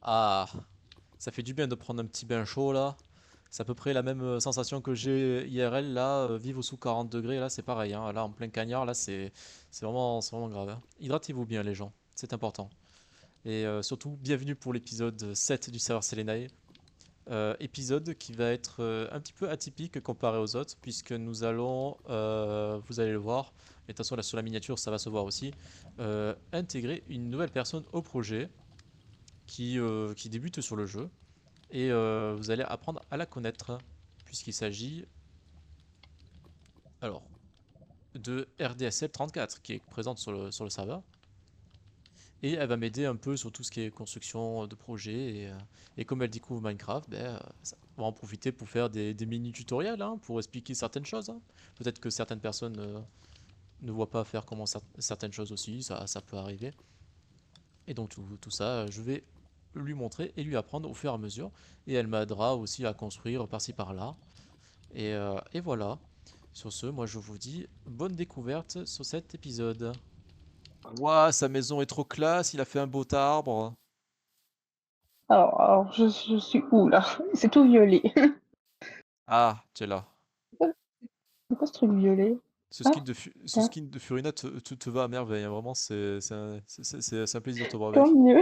Ah, ça fait du bien de prendre un petit bain chaud là. C'est à peu près la même sensation que j'ai IRL là, vivre sous 40 degrés là, c'est pareil, hein. Là, en plein cagnard, là, c'est vraiment grave, hein. Hydratez-vous bien, les gens, c'est important. Et surtout, bienvenue pour l'épisode 7 du serveur Selenai. Épisode qui va être un petit peu atypique comparé aux autres, puisque nous allons, vous allez le voir, et de toute façon là sur la miniature ça va se voir aussi, intégrer une nouvelle personne au projet qui débute sur le jeu, et vous allez apprendre à la connaître, puisqu'il s'agit alors de RDSL 34 qui est présente sur le serveur, et elle va m'aider un peu sur tout ce qui est construction de projet, et comme elle découvre Minecraft, ben, on va en profiter pour faire des mini tutoriels, hein, pour expliquer certaines choses, hein. Peut-être que certaines personnes ne voient pas faire comment certaines choses aussi, ça peut arriver. Et donc tout ça, je vais lui montrer et lui apprendre au fur et à mesure. Et elle m'aidera aussi à construire par-ci par-là. Et voilà. Sur ce, moi je vous dis bonne découverte sur cet épisode. Ouah, sa maison est trop classe, il a fait un beau arbre. Alors je suis où là? C'est tout violet. Ah, tu es là. C'est quoi ce truc violet? Ce Ah, skin de, ce tiens, skin de Furina te va à merveille, hein. Vraiment, c'est un plaisir de te voir tant avec. mieux.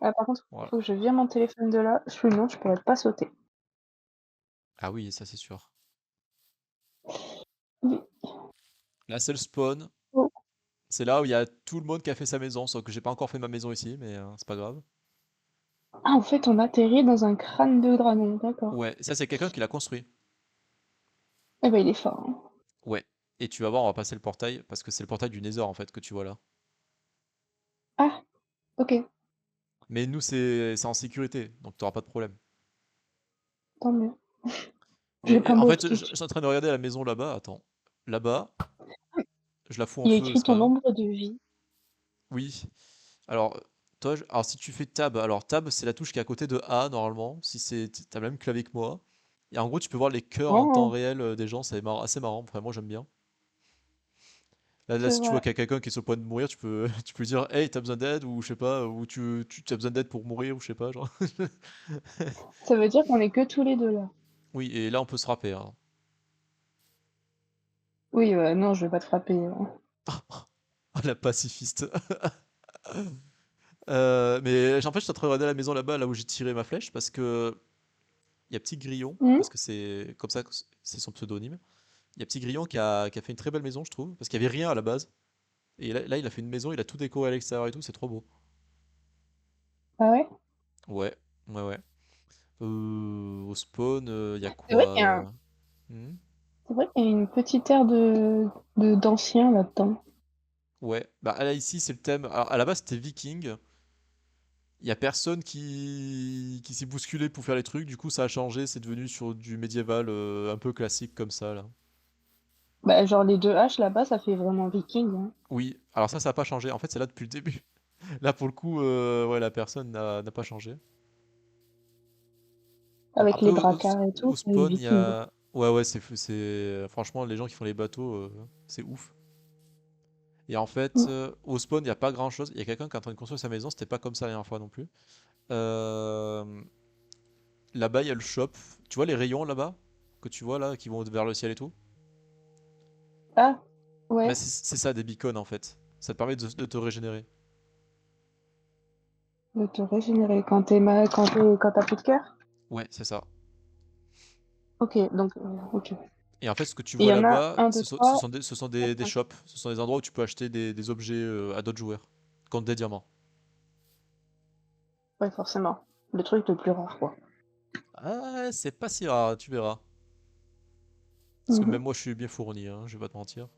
Ah par contre, Voilà. faut que je vire mon téléphone de là, sinon je pourrais pas sauter. Ah oui, ça c'est sûr. Oui. La seule spawn, Oh. c'est là où il y a tout le monde qui a fait sa maison, sauf que j'ai pas encore fait ma maison ici, mais c'est pas grave. Ah en fait on atterrit dans un crâne de dragon, d'accord. Ouais, ça c'est quelqu'un qui l'a construit. Eh ben il est fort, hein. Ouais. Et tu vas voir, on va passer le portail, parce que c'est le portail du Nether en fait que tu vois là. Ah, OK, Mais nous c'est en sécurité, donc t'auras pas de problème. tant mieux. Je vais Et pas en fait, mourir tout de je suite. suis en train de regarder la maison là-bas, attends. Là-bas, je la fous en Il y a feu, écrit c'est pas ton grave. nombre de vie. Oui. Alors, toi, alors si tu fais tab, alors tab c'est la touche qui est à côté de A normalement, si t'as le même clavier que moi. Et en gros, tu peux voir les cœurs en temps Oh, réel des gens, c'est assez marrant, enfin, moi j'aime bien. Là, c'est si tu vois vrai. qu'il y a quelqu'un qui est sur le point de mourir, tu peux lui dire, hey, t'as besoin d'aide, ou je sais pas, ou tu as besoin d'aide pour mourir, ou je sais pas, genre. Ça veut dire qu'on est que tous les 2 là. Oui, et là, on peut se rapper, hein. Oui, non, je vais pas te frapper, Oh, la pacifiste. Mais en fait, je suis en train de regarder la maison là-bas, là où j'ai tiré ma flèche, parce que il y a Petit Grillon, Mmh? parce que c'est comme ça que c'est son pseudonyme. Il y a Petit Grillon qui a fait une très belle maison, je trouve, parce qu'il y avait rien à la base. Et là, il a fait une maison, il a tout décoré à l'extérieur et tout, c'est trop beau. Ah ouais? Ouais, ouais, ouais. Au spawn, il y a C'est vrai quoi qu'il y a un hmm. c'est vrai qu'il y a une petite aire de d'ancien là-dedans. Ouais, bah là ici c'est le thème. Alors à la base c'était viking. Il y a personne qui s'est bousculé pour faire les trucs. Du coup ça a changé. C'est devenu sur du médiéval un peu classique comme ça là. Bah, genre les 2 haches là-bas, ça fait vraiment viking, hein. Oui. Alors ça a pas changé. En fait c'est là depuis le début. Là pour le coup ouais la personne n'a pas changé. Bon Avec après les dracards et tout, au c'est spawn il y viking. a ouais c'est franchement les gens qui font les bateaux c'est ouf. Et en fait, Mmh. au spawn, il n'y a pas grand chose. Il y a quelqu'un qui est en train de construire sa maison, c'était pas comme ça la dernière fois non plus. Euh, Là-bas, il y a le shop. Tu vois les rayons là-bas? Que tu vois là, qui vont vers le ciel et tout? Ah! Bah, Ouais, c'est ça, des beacons en fait. Ça te permet de te régénérer. de te régénérer quand tu plus de cœur? Ouais, c'est ça. OK, donc OK. Et en fait, ce que tu Il vois y en a là-bas, un, ce deux, sont, ce trois, sont des, ce sont quatre, des, des cinq. shops. Ce sont des endroits où tu peux acheter des objets à d'autres joueurs. Contre des diamants. Ouais, forcément. Le truc le plus rare, quoi. Ah, c'est pas si rare, tu verras. Parce que Mmh. même moi, je suis bien fourni, hein, je vais pas te mentir.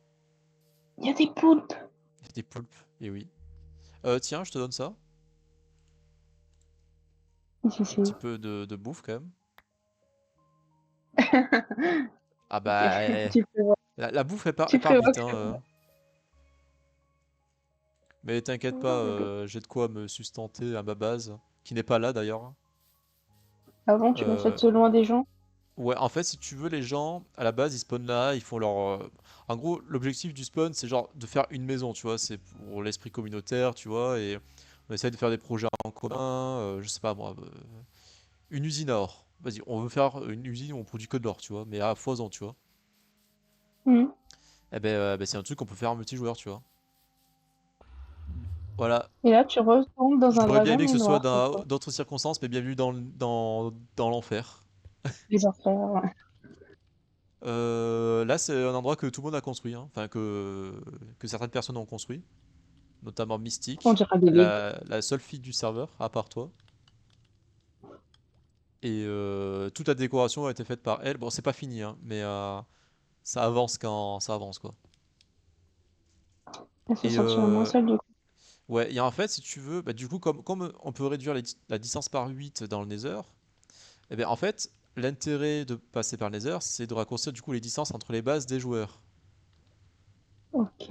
Il y a des poulpes! Il y a des poulpes, et oui. Tiens, je te donne ça. Si, Un si. petit peu de bouffe quand même. Ah OK. bah, Tu prévois la bouffe, elle part prévois vite, que hein. c'est bon. Mais t'inquiète pas, Oh bébé. j'ai de quoi me sustenter à ma base, qui n'est pas là d'ailleurs. Avant, tu l'as Euh, faite loin des gens? ouais, en fait, si tu veux, les gens, à la base, ils spawnent là, ils font leur... En gros, l'objectif du spawn, c'est genre de faire une maison, tu vois, c'est pour l'esprit communautaire, tu vois, et On essaye de faire des projets en commun, je sais pas moi, une usine à or. Vas-y, on veut faire une usine où on produit que de l'or, tu vois, mais à foison, tu vois. Mhm. Eh ben, c'est un truc qu'on peut faire en multijoueur, tu vois. Voilà. Et là, tu retombes dans un J'aurais bien dragon aimé que et ce soit noir, c'est dans quoi? d'autres circonstances, mais bienvenue dans l'enfer. Les enfers, ouais. Là, c'est un endroit que tout le monde a construit, hein. Enfin, que certaines personnes ont construit, notamment On Mystique, dirait des Lego. la seule fille du serveur, à part toi. Et toute la décoration a été faite par elle. Bon, c'est pas fini, hein, mais ça avance quand ça avance, quoi. Elle se Et sentirait moins seule du coup. ouais, et en fait, si tu veux, bah, du coup, comme on peut réduire la distance par 8 dans le Nether, eh bien, en fait, l'intérêt de passer par le Nether, c'est de raccourcir du coup les distances entre les bases des joueurs. Ok.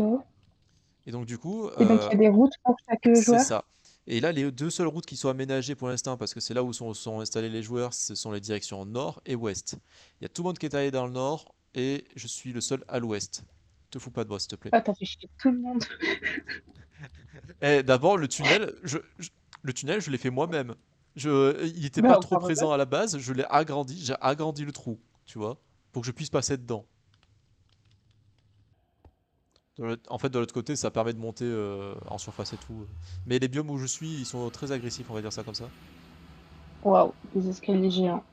Et donc, du coup, Et donc, il y a des routes pour chaque c'est joueur? ça. Et là, les deux seules routes qui sont aménagées pour l'instant, parce que c'est là où sont installés les joueurs, ce sont les directions nord et ouest. Il y a tout le monde qui est allé dans le nord, et je suis le seul à l'ouest. Te fous pas de moi, s'il te plaît. Ah, t'as fait chier tout le monde. Eh, d'abord, le tunnel, je l'ai fait moi-même. Il était Bah, pas trop encore heureux. présent à la base, je l'ai agrandi, j'ai agrandi le trou, tu vois, pour que je puisse passer dedans. En fait, de l'autre côté, ça permet de monter en surface et tout. Mais les biomes où je suis, ils sont très agressifs, on va dire ça comme ça. Waouh, des escaliers géants.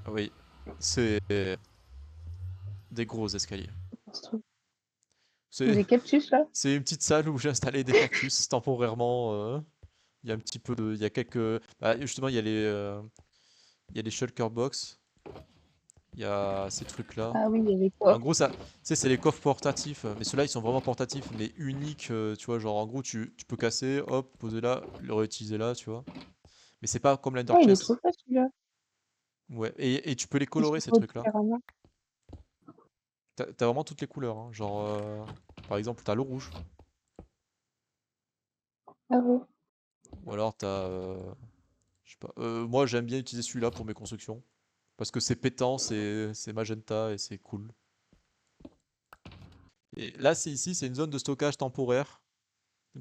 Oui, c'est des gros escaliers. C'est Des cactus là? c'est une petite salle où j'ai installé des cactus temporairement. Il y a un petit peu de, il y a quelques, bah, justement, il y a les shulker box, il y a ces trucs-là. Ah oui, il y avait En quoi? gros, ça, tu sais, c'est les coffres portatifs, mais ceux-là, ils sont vraiment portatifs, mais uniques, tu vois, genre, en gros, tu peux casser, hop, poser là, le réutiliser là, tu vois. Mais c'est pas comme l'Ender Oh, il est trop Chest. fort celui-là. Ouais, et tu peux les Il colorer, ces s'ouvre trucs-là. différemment. T'as vraiment toutes les couleurs, hein. Genre, par exemple, t'as le rouge, Ah ouais. ou alors t'as, je sais pas, moi, j'aime bien utiliser celui-là pour mes constructions, parce que c'est pétant, c'est magenta, et c'est cool. Et là, c'est ici, c'est une zone de stockage temporaire,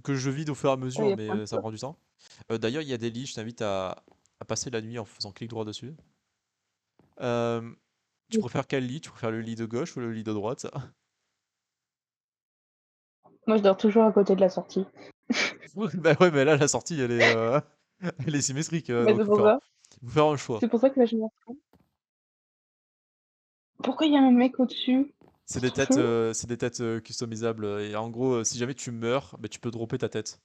que je vide au fur et à Ah, il mesure, y a plein de mais ça choses. prend du temps. D'ailleurs, il y a des lits, je t'invite à passer la nuit en faisant clic droit dessus. Euh, Tu préfères quel lit? Tu préfères le lit de gauche ou le lit de droite? Moi, je dors toujours à côté de la sortie. Bah ouais, mais là, la sortie, elle est symétrique, Bah, donc c'est pour ça. faut faire un choix. C'est pour ça que là, je me retrouve. Pourquoi il y a un mec au-dessus? C'est trop chelou. C'est des têtes customisables, et en gros, si jamais tu meurs, bah, tu peux dropper ta tête.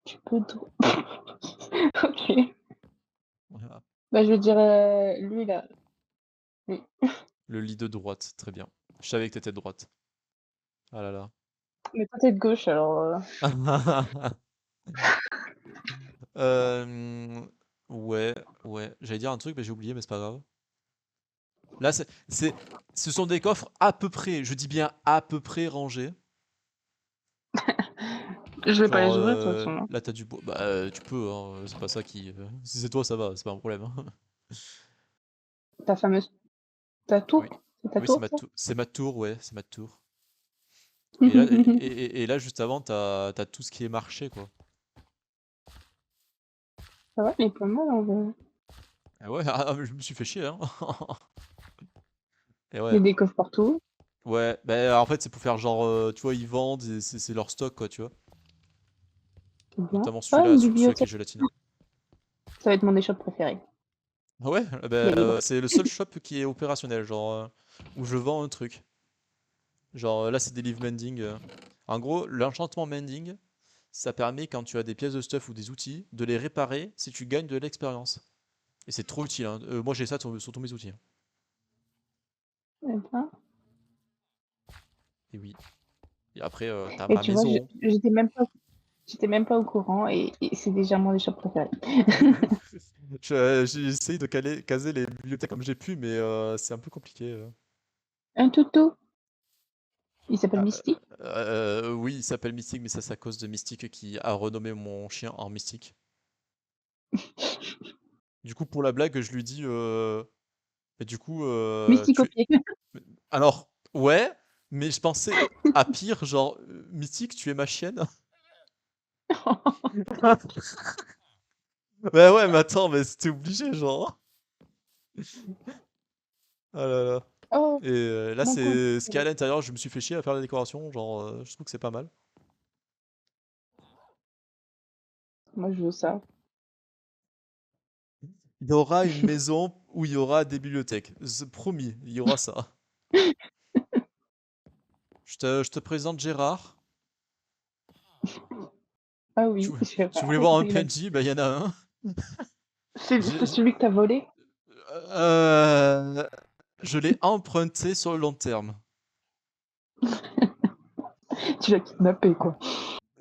Tu peux tout. Ok. Voilà. Bah, je vais dire lui là. Lui. Le lit de droite, très bien. Je savais que t'étais de droite. Ah là là. Mais toi, t'es de gauche alors. Euh, ouais, ouais. J'allais dire un truc, mais j'ai oublié, mais c'est pas grave. Là, ce sont des coffres à peu près, je dis bien à peu près rangés. Je vais pas Genre, les ouvrir de toute façon, hein. là, t'as du bois. Bah, tu peux, hein, c'est pas ça qui. Si c'est toi, ça va, c'est pas un problème, hein. Ta fameuse. Ta Oui, tour? C'est ta oui, c'est tour, ma ça? tour, c'est ma tour, ouais, c'est ma tour. Et là, juste avant, t'as tout ce qui est marché, quoi. Ça va, il est pas mal en vrai. Ah ouais, je me suis fait chier, hein. Et Il y ouais, a des coffres partout. ouais, bah, en fait, c'est pour faire genre, tu vois, ils vendent, et c'est leur stock, quoi, tu vois. C'est bien. Notamment Ah, celui-là, une celui qui est bibliothèque. gélatineux. Ça va être mon échoppe préférée. Ah ouais, Il y a bah, les livres. c'est le seul shop qui est opérationnel, genre, où je vends un truc. Genre, là, c'est des livres mending. En gros, l'enchantement mending, ça permet, quand tu as des pièces de stuff ou des outils, de les réparer si tu gagnes de l'expérience. Et c'est trop utile, hein. Moi, j'ai ça sur tous mes outils, hein. Eh ben. Et oui. Et après, t'as Et ma tu vois, maison. j'étais même pas au courant et c'est déjà mon échoppe préférée. J'essaye de caser les bibliothèques comme j'ai pu, mais c'est un peu compliqué. Un toutou. Il s'appelle Ah, Misty. oui, il s'appelle Mystique, mais ça, c'est à cause de Mystique qui a renommé mon chien en Mystique. Du coup, pour la blague, je lui dis, mais du coup, Misty copier. alors, ouais, mais je pensais à pire, genre, Mystique, tu es ma chienne? Bah ouais, mais attends, mais c'était obligé, genre. Ah là là. Oh, Et là, mon compte. c'est ce qu'il y a à l'intérieur. Je me suis fait chier à faire la décoration. Genre, je trouve que c'est pas mal. Moi, je veux ça. Il y aura une maison où il y aura des bibliothèques. Promis, il y aura ça. Je te présente Gérard. Ah Tu, oui, vou- tu Gérard, voulais voir un il a... PNJ? Ben, il y en a un. C'est J'ai- celui que t'as volé? euh, je l'ai emprunté sur le long terme. Tu l'as kidnappé, quoi.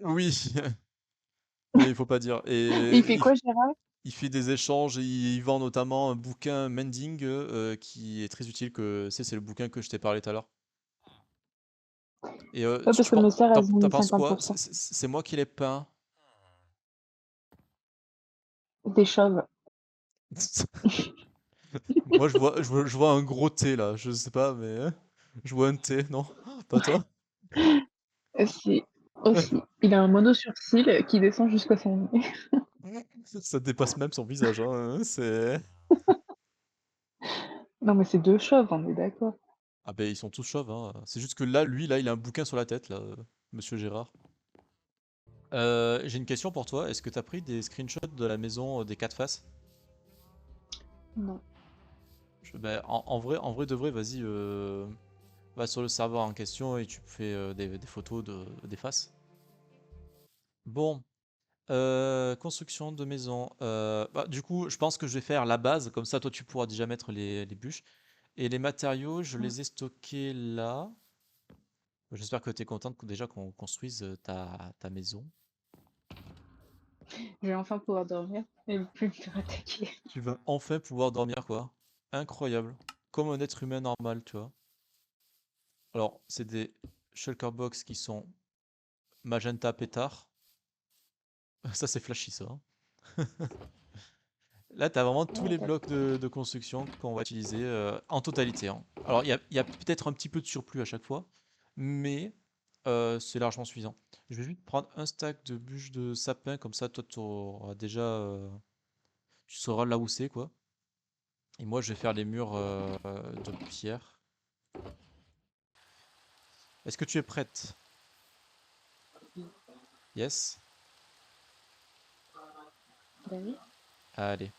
Oui, mais il faut pas dire. Et il Et fait quoi, Gérard? il fait des échanges et il vend notamment un bouquin Mending qui est très utile. C'est le bouquin que je t'ai parlé tout à l'heure. Et Ouais, parce que mes sœurs, elles ont t'en mis penses quoi? C'est 50%. c'est moi qui l'ai peint. Des chauves. Moi, je vois un gros T là. Je sais pas, mais je vois un T, non? Pas toi? Aussi, aussi. Il a un mono sourcil qui descend jusqu'à son nez. Ça dépasse même son visage, hein. C'est. Non, mais c'est deux chauves, on est d'accord. Ah ben ils sont tous chauves, hein. C'est juste que là, lui, là, il a un bouquin sur la tête, là, Monsieur Gérard. J'ai une question pour toi. Est-ce que t'as pris des screenshots de la maison des quatre faces? Non. Ben, en vrai de vrai, vas-y, va sur le serveur en question et tu fais des photos des faces. Bon, construction de maison. Bah, du coup, je pense que je vais faire la base, comme ça, toi, tu pourras déjà mettre les bûches. Et les matériaux, je Mm. les ai stockés là. J'espère que tu es contente déjà qu'on construise ta maison. Je vais enfin pouvoir dormir et plus me faire attaquer. Tu vas enfin pouvoir dormir, quoi. Incroyable. Comme un être humain normal, tu vois. Alors, c'est des shulker box qui sont magenta pétard. Ça, c'est flashy, ça, hein. Là, tu as vraiment tous Ouais, les blocs de construction qu'on va utiliser en totalité, hein. Alors, il y a peut-être un petit peu de surplus à chaque fois, mais c'est largement suffisant. Je vais juste prendre un stack de bûches de sapin, comme ça, toi, tu auras déjà, tu sauras là où c'est, quoi. Et moi, je vais faire les murs de pierre. Est-ce que tu es prête? Yes? bah oui. Allez.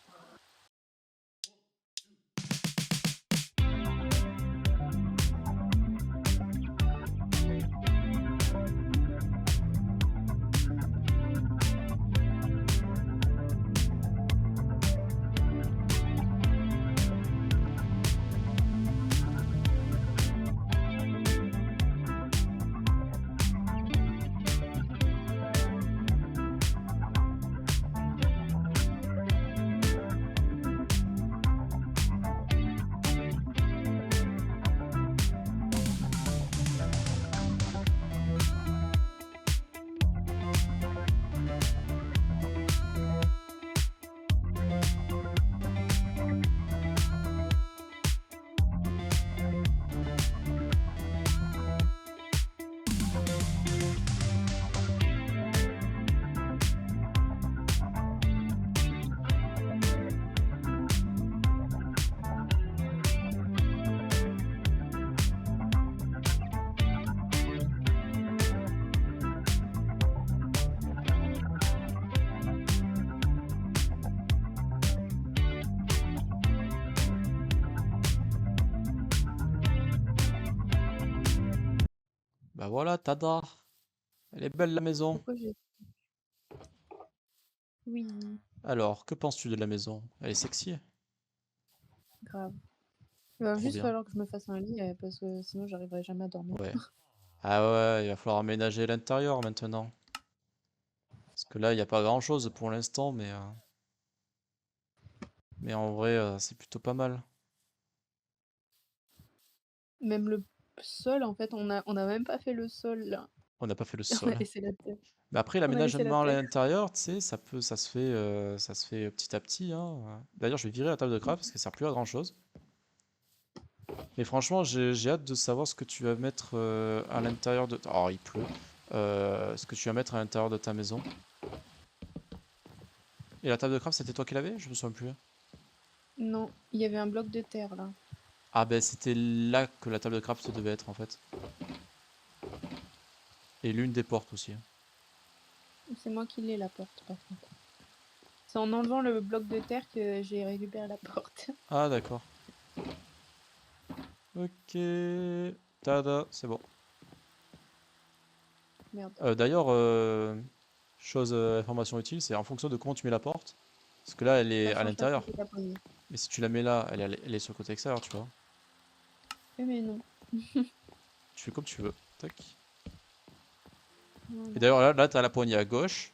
Bah voilà, tada! Elle est belle la maison. Pourquoi j'ai... Oui, Alors, que penses-tu de la maison? Elle est sexy? grave. Il va Trop juste bien. falloir que je me fasse un lit parce que sinon j'arriverai jamais à dormir. Ouais. Ah ouais, il va falloir aménager l'intérieur maintenant. Parce que là, il n'y a pas grand-chose pour l'instant, mais en vrai, c'est plutôt pas mal. Même le sol, en fait, on a même pas fait le sol là. On n'a pas fait le On a sol. laissé la terre. Mais après, On a laissé la l'aménagement à terre. l'intérieur, tu sais, ça se fait petit à petit, hein. D'ailleurs, je vais virer la table de craft parce qu'elle sert plus à grand-chose. Mais franchement, j'ai hâte de savoir ce que tu vas mettre à l'intérieur de. Oh, il pleut. Ce que tu vas mettre à l'intérieur de ta maison. Et la table de craft, c'était toi qui l'avais? Je me souviens plus. Non, il y avait un bloc de terre là. Ah ben c'était là que la table de craft devait être en fait. Et l'une des portes aussi. C'est moi qui l'ai la porte par contre. C'est en enlevant le bloc de terre que j'ai récupéré la porte. Ah d'accord. Ok. Tada, c'est bon. Merde. D'ailleurs, chose information utile, c'est en fonction de comment tu mets la porte. Parce que là, elle est Ça à change pas ce l'intérieur. que t'as posé. Mais si tu la mets là, elle est sur le côté extérieur, tu vois. Oui, mais non. Tu fais comme tu veux. Tac. Non, Et non. d'ailleurs, là t'as la poignée à gauche.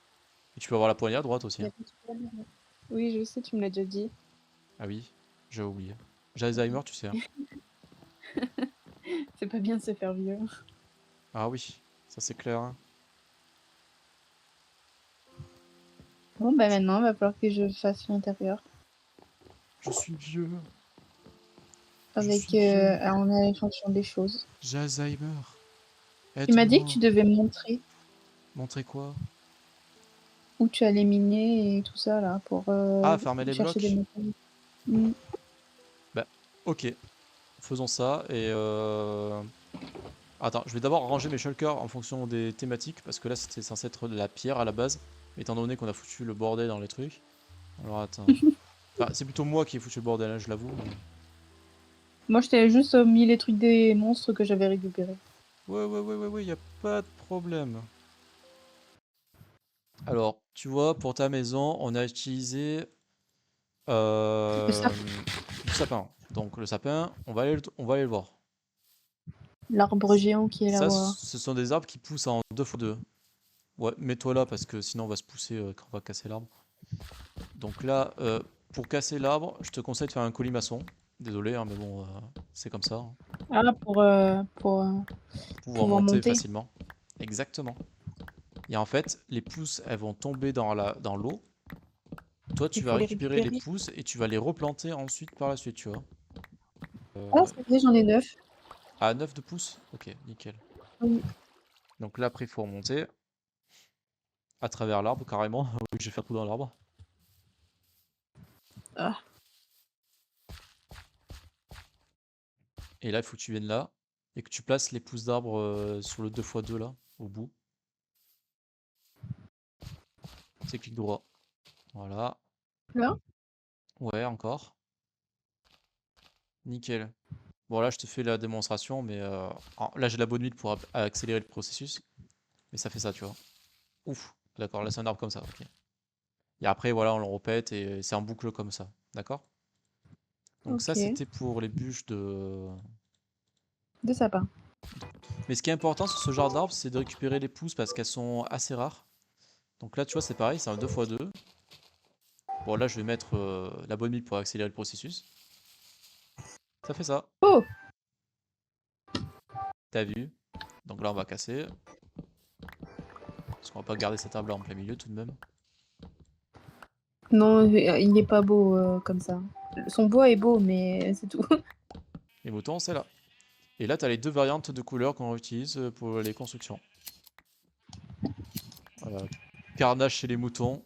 Et tu peux avoir la poignée à droite aussi. Il y a pas de problème. Oui, je sais, tu me l'as déjà dit. Ah oui, j'ai oublié. J'ai Alzheimer, tu sais. Hein. C'est pas bien de se faire vieux. Ah oui, ça c'est clair. Hein. Bon, bah maintenant, il va falloir que je fasse l'intérieur. Je suis vieux. Je Avec, suis vieux. en allant fonction des choses. J'ai Alzheimer. Tu m'as dit que Aide-moi. tu devais me montrer Montrer quoi? où tu allais miner et tout ça là pour Ah, fermer les chercher des blocs. métaux. Mm. Bah, ok. Faisons ça et attends, je vais d'abord ranger mes shulkers en fonction des thématiques parce que là c'était censé être de la pierre à la base, mais étant donné qu'on a foutu le bordel dans les trucs. Alors attends. Enfin, c'est plutôt moi qui ai foutu le bordel, hein, je l'avoue. Mais... Moi, je t'avais juste mis les trucs des monstres que j'avais récupérés. Ouais, y a pas de problème. Alors, tu vois, pour ta maison, on a utilisé Le sap, du sapin. Donc le sapin, on va aller le voir. l'arbre géant qui est Ça, là-bas. ce sont des arbres qui poussent en 2x2. Ouais, mets-toi là parce que sinon on va se pousser quand on va casser l'arbre. Donc là, pour casser l'arbre, je te conseille de faire un colimaçon. Désolé, hein, mais bon, c'est comme ça. Hein. Ah, pour Pouvoir pouvoir monter monter. facilement. Exactement. Et en fait, les pousses, elles vont tomber dans l'eau. Toi, tu Il vas faut les récupérer les récupérer. pousses et tu vas les replanter ensuite par la suite, tu vois. Ah, Euh, c'est vrai, j'en ai 9. à 9 de pouces? Ok, nickel. Oui. Donc là, après, il faut remonter à travers l'arbre, carrément. Oui, je vais faire tout dans l'arbre. Ah, Et là, il faut que tu viennes là et que tu places les pousses d'arbre sur le 2x2 là, au bout. C'est clic droit. Voilà. là. Ouais, encore. Nickel. Bon, là, je te fais la démonstration, mais là, j'ai la bonne huile pour accélérer le processus. Mais ça fait ça, tu vois. Ouf. D'accord, là, c'est un arbre comme ça. Ok. Et après, voilà, on le répète et c'est en boucle comme ça. D'accord? Donc ça, Ok. c'était pour les bûches de... De sapin. Mais ce qui est important sur ce genre d'arbre, c'est de récupérer les pousses parce qu'elles sont assez rares. Donc là, tu vois, c'est pareil, c'est un 2x2. Bon, là, je vais mettre la bonne huile pour accélérer le processus. Ça fait ça. Oh! T'as vu? Donc là, on va casser. Parce qu'on va pas garder cet arbre-là en plein milieu tout de même. Non, il est pas beau comme ça. Son bois est beau, mais c'est tout. Les moutons, c'est là. Et là, tu as les deux variantes de couleurs qu'on utilise pour les constructions. Voilà. Carnage chez les moutons.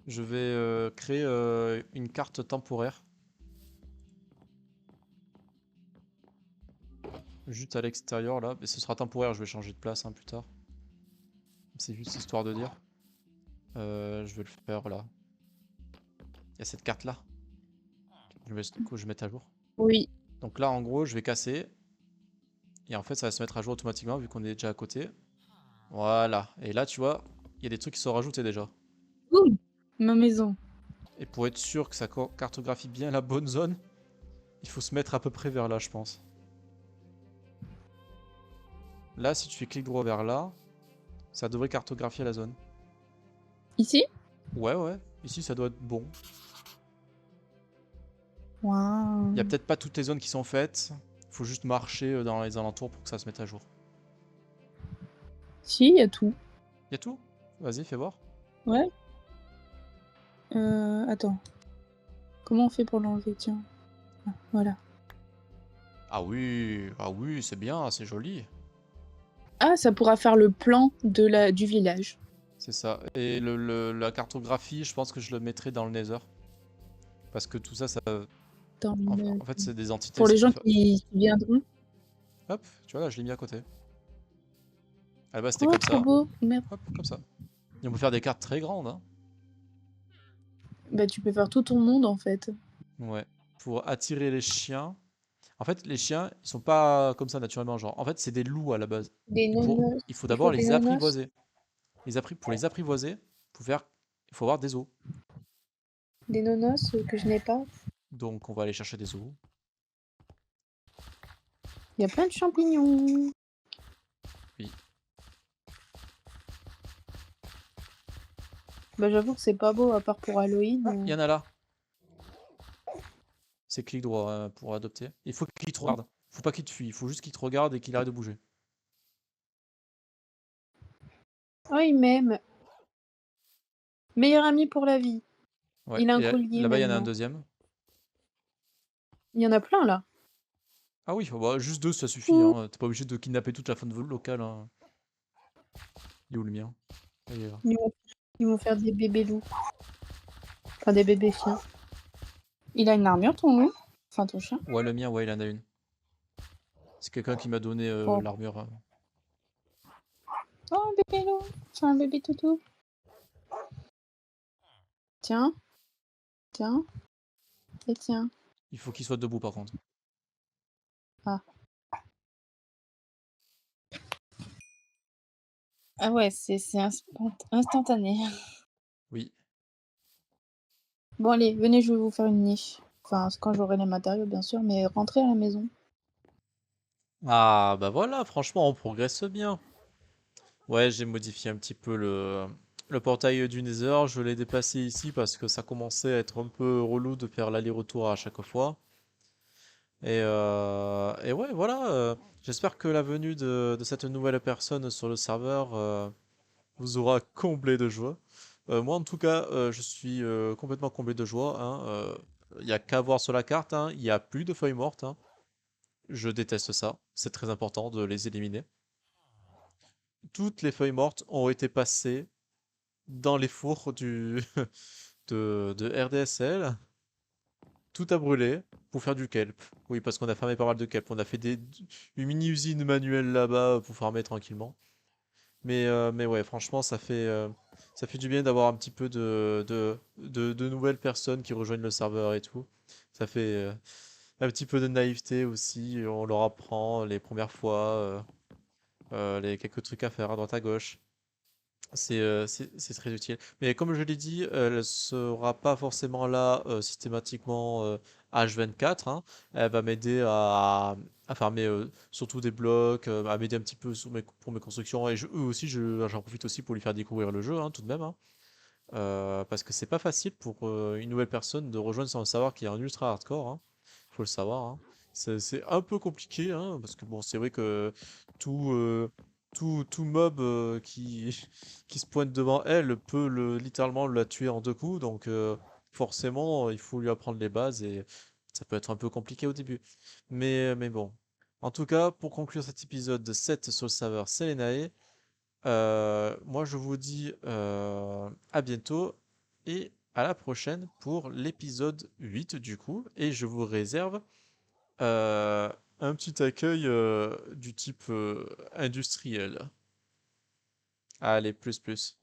Je vais créer une carte temporaire. Juste à l'extérieur là. Mais ce sera temporaire, je vais changer de place hein, plus tard. C'est juste histoire de dire. Je vais le faire là. Il y a cette carte là. Que je mette à jour. Oui. Donc là, en gros, je vais casser. Et en fait, ça va se mettre à jour automatiquement vu qu'on est déjà à côté. Voilà. Et là, tu vois, il y a des trucs qui sont rajoutés déjà. Ouh, ma maison. Et pour être sûr que ça cartographie bien la bonne zone, il faut se mettre à peu près vers là, je pense. Là, si tu fais clic droit vers là, ça devrait cartographier la zone. Ici? Ouais. Ici, ça doit être bon. Il y a Waouh. peut-être pas toutes les zones qui sont faites. Faut juste marcher dans les alentours pour que ça se mette à jour. Si, il y a tout. Y a tout? Vas-y, fais voir. Ouais. Attends. Comment on fait pour l'enlever? Tiens. Ah, voilà. Ah oui, c'est bien, c'est joli. Ah, ça pourra faire le plan de du village. C'est ça. Et la cartographie, je pense que je le mettrai dans le Nether. Parce que tout ça, Dans le- en fait, c'est des entités, Pour ça les peut gens faire... qui viendront. Hop, tu vois, là, je l'ai mis à côté. À la base, c'était Oh, comme trop ça. beau. Merde. Hop, comme ça. Et on peut faire des cartes très grandes, hein. Bah, tu peux faire tout ton monde en fait. Ouais. Pour attirer les chiens. En fait, les chiens, ils sont pas comme ça naturellement, genre. En fait, c'est des loups à la base. Des nonos. Il faut Il d'abord faut des les nonos. apprivoiser. Pour les apprivoiser, il faut avoir des os. Des nonos que je n'ai pas. Donc, on va aller chercher des os. Il y a plein de champignons. Oui. Bah, j'avoue que c'est pas beau à part pour Halloween. Il y en a là. C'est clic droit pour adopter. Il faut qu'il te regarde. Faut pas qu'il te fuit. Il faut juste qu'il te regarde et qu'il arrête de bouger. Oh, il m'aime. Meilleur ami pour la vie. Ouais. Il a un Et collier là-bas, il y en a un maintenant. deuxième. Il y en a plein là. Ah oui, bah, juste deux, ça suffit. Ouh. Hein. T'es pas obligé de kidnapper toute la faune locale. Hein. Il est où le mien? Il est là. Ils vont faire des bébés loups. Enfin, des bébés chiens. Il a une armure, ton loup? Enfin, ton chien? Ouais, le mien, ouais, il en a une. C'est quelqu'un qui m'a donné Oh. l'armure. Oh, un bébé loup. C'est un bébé toutou. Tiens. Tiens. Et tiens. Il faut qu'il soit debout par contre. Ah. Ah ouais, c'est instantané. Oui. Bon, allez, venez, je vais vous faire une niche. Enfin, c'est quand j'aurai les matériaux, bien sûr, mais rentrez à la maison. Ah, bah voilà, franchement, on progresse bien. Ouais, j'ai modifié un petit peu le portail du Nether. Je l'ai déplacé ici parce que ça commençait à être un peu relou de faire l'aller-retour à chaque fois. Et ouais, voilà. J'espère que la venue de cette nouvelle personne sur le serveur vous aura comblé de joie. Moi, en tout cas, je suis complètement comblé de joie. Hein. Il n'y a qu'à voir sur la carte. Hein. Il n'y a plus de feuilles mortes. Hein. Je déteste ça. C'est très important de les éliminer. Toutes les feuilles mortes ont été passées dans les fours de RDSL. Tout a brûlé pour faire du kelp. Oui, parce qu'on a farmé pas mal de kelp. On a fait une mini-usine manuelle là-bas pour farmer tranquillement. Mais ouais, franchement, ça fait du bien d'avoir un petit peu de nouvelles personnes qui rejoignent le serveur et tout. Ça fait un petit peu de naïveté aussi. On leur apprend les premières fois, les quelques trucs à faire à droite à gauche. C'est très utile. Mais comme je l'ai dit, elle ne sera pas forcément là systématiquement H24. Hein. Elle va m'aider à farmer surtout des blocs, à m'aider un petit peu pour mes constructions. Et eux aussi, j'en profite aussi pour lui faire découvrir le jeu, hein, tout de même. Hein. Parce que c'est pas facile pour une nouvelle personne de rejoindre sans le savoir qui est en ultra hardcore. Hein. Faut le savoir. Hein. C'est un peu compliqué, hein, parce que bon, c'est vrai que tout, euh, tout mob qui se pointe devant elle peut littéralement la tuer en deux coups. Donc forcément, il faut lui apprendre les bases et ça peut être un peu compliqué au début. Mais bon. En tout cas, pour conclure cet épisode 7 sur le serveur Selenae, moi, je vous dis à bientôt et à la prochaine pour l'épisode 8 du coup. Et je vous réserve euh, un petit accueil du type industriel. Allez, plus plus.